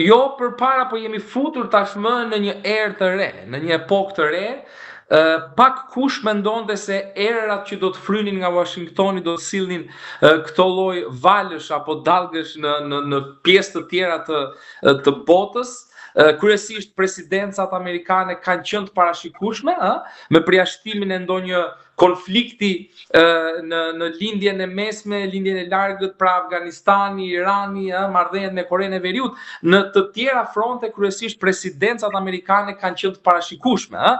jo përpara, po jemi futur tashmë në një erë të re, në një epokë të re. Pak kush mendonte se erat që do të frynin nga Washingtoni do të sillnin këto lloj valësh apo dallgësh në pjesë të tjera të botës. Kryesisht presidencat amerikane kanë qenë të parashikueshme, me përjashtimin e ndonjë konflikti në lindjen e mesme, lindjen e largët, pra Afganistani, Irani, marrëdhëniet me Korenë e Veriut, në të tjera fronte kryesisht presidencat amerikane kanë qenë të parashikueshme,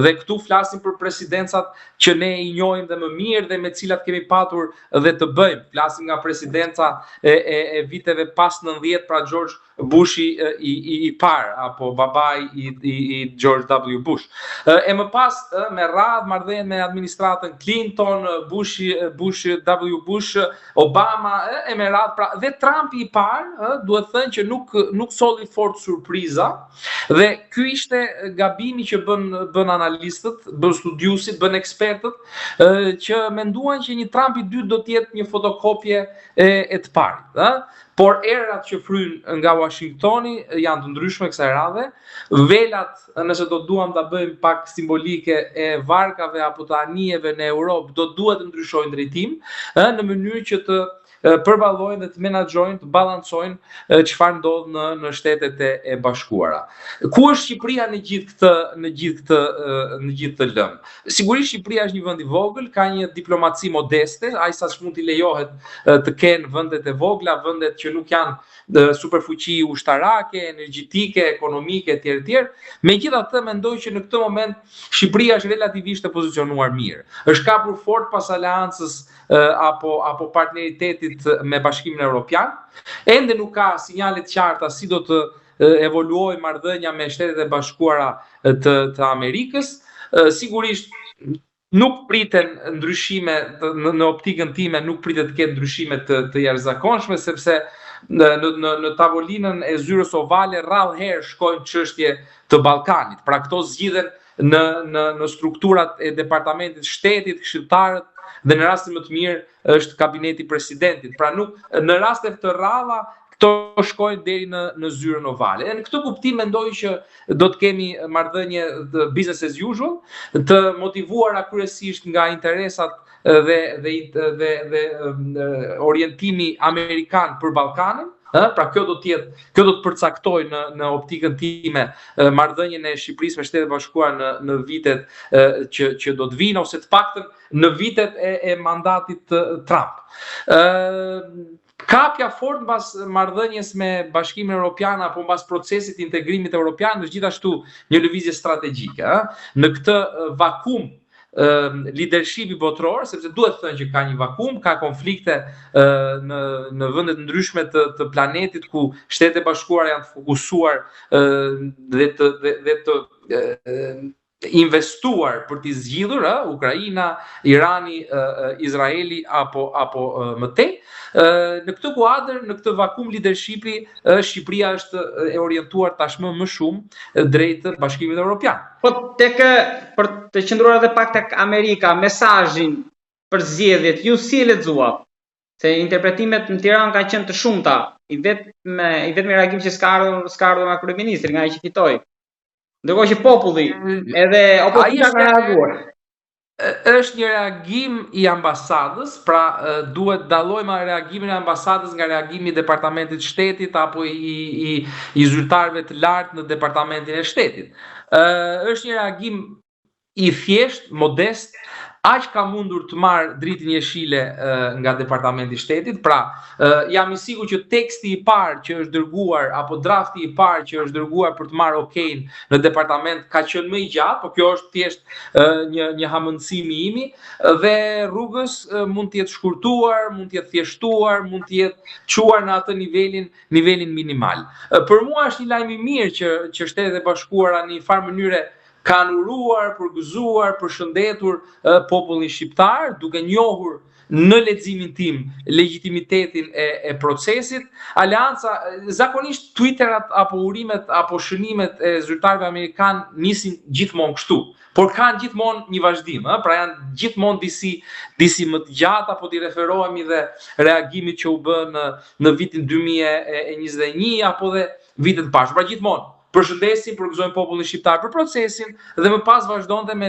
dhe këtu flasim për presidencat që ne i njohim dhe më mirë dhe me cilat kemi patur dhe të bëjmë. Flasim nga presidenca e viteve pas 90, pra George Bushi i parë, apo babai i George W. Bush. E më pas me radhë marrëdhënie me administratën Clinton, Bush W. Bush, Obama, e me radhë, pra dhe Trumpi i parë, duhet thënë që nuk solli fort surpriza, dhe ky ishte gabimi që bën analistët, bën studiusit, bën ekspertët, që menduan që një Trump i dytë do të jetë një fotokopje e të parit, por erat që fryn nga Washingtoni janë të ndryshme kësaj radhe. Velat, nëse do duam ta bëjmë pak simbolike, e varkave apo të anijeve në Europë do duhet të ndryshojnë drejtim, në mënyrë që të përballojnë dhe të menaxhojnë, të balancojnë çfarë ndodh në Shtetet e Bashkuara. Ku është Shqipëria në gjithë këtë lëm? Sigurisht Shqipëria është një vend i vogël, ka një diplomaci modeste, aq sa mund t'i lejohet të kenë vendet e vogla, vendet që nuk janë superfuqi ushtarake, energjetike, ekonomike etj. Megjithatë mendoj që në këtë moment Shqipëria është relativisht e pozicionuar mirë. Është kapur fort pas aleancës apo partneritetit me Bashkimin Evropian. Ende nuk ka sinjale të qarta si do të evoluojë marrëdhënia me Shtetet e Bashkuara të Amerikës. Sigurisht nuk priten ndryshime në optikën time, nuk pritet të ketë ndryshime të jashtëzakonshme, sepse në tavolinën e zyrës ovale rrallëherë shkojnë çështje të Ballkanit. Pra këto zgjidhen në strukturat e departamentit shtetit, këshilltarët, dhe në rastin më të mirë është kabineti presidentit. Pra nuk në raste të rralla këto shkojnë deri në zyrën ovale. Në këtë kuptim mendoj që do të kemi marrëdhënie business as usual, të motivuara kryesisht nga interesat dhe orientimi amerikan për Ballkanin. Pra kjo do të përcaktojë në optikën time marrëdhënien e Shqipërisë me Shtetet e Bashkuara në vitet që do të vinë, ose të paktën në vitet e mandatit Trump. Kapja fort mbas marrëdhënies me Bashkimin Evropian apo mbas procesit të integrimit evropian është gjithashtu një lëvizje strategjike. Në këtë vakum leadershipi botror, sepse duhet thënë që ka një vakum, ka konflikte në vende të ndryshme të planetit ku Shtetet e Bashkuara janë të fokusuar dhe të investuar për t'i zgjidhur Ukraina, Irani, Izraeli apo më tej. Në këtë kuadër, në këtë vakum leadershipi, Shqipëria është e orientuar tashmë më shumë drejt Bashkimit Evropian. Po për të qëndruar edhe pak tek Amerika, mesazhin për zgjedhjet, ju si e lexua? Se interpretimet në Tiranë kanë qenë të shumta, i vetmi reagim që s'ka ardhur nga kryeministri, nga ai që fitoi. Ndërkohë që populli edhe opozicia ka reaguar. Është një reagim i ambasadës, pra duhet dallojmë reagimin e ambasadës nga reagimi i departamentit shtetit apo i zyrtarëve të lartë në departamentin e shtetit. Është një reagim i thjesht, modest, aq ka mundur të marrë dritën jeshile nga departamenti i shtetit. Pra, jam i sigurt që teksti i parë që është dërguar apo drafti i parë që është dërguar për të marrë okejin në departament ka qenë më i gjatë, por kjo është thjesht një hamendësim i imi, dhe rrugës mund të jetë shkurtuar, mund të jetë thjeshtuar, mund të jetë çuar në atë nivelin minimal. Për mua është një lajm i mirë që Shtetet e Bashkuara në një farë mënyre kanë uruar, përgëzuar, përshëndetur popullin shqiptar, duke njohur në leximin tim legitimitetin e procesit. Aleanca, zakonisht Twitterat apo urimet apo shënimet e zyrtarëve amerikan nisin gjithmonë kështu, por kanë gjithmonë një vazhdim, pra janë gjithmonë disi më të gjata, po t'i referohemi dhe reagimit që u bë në vitin 2021 apo dhe vitet pashë. Pra gjithmonë përshëndesim, përgëzojmë popullin shqiptar për procesin dhe më pas vazhdonte me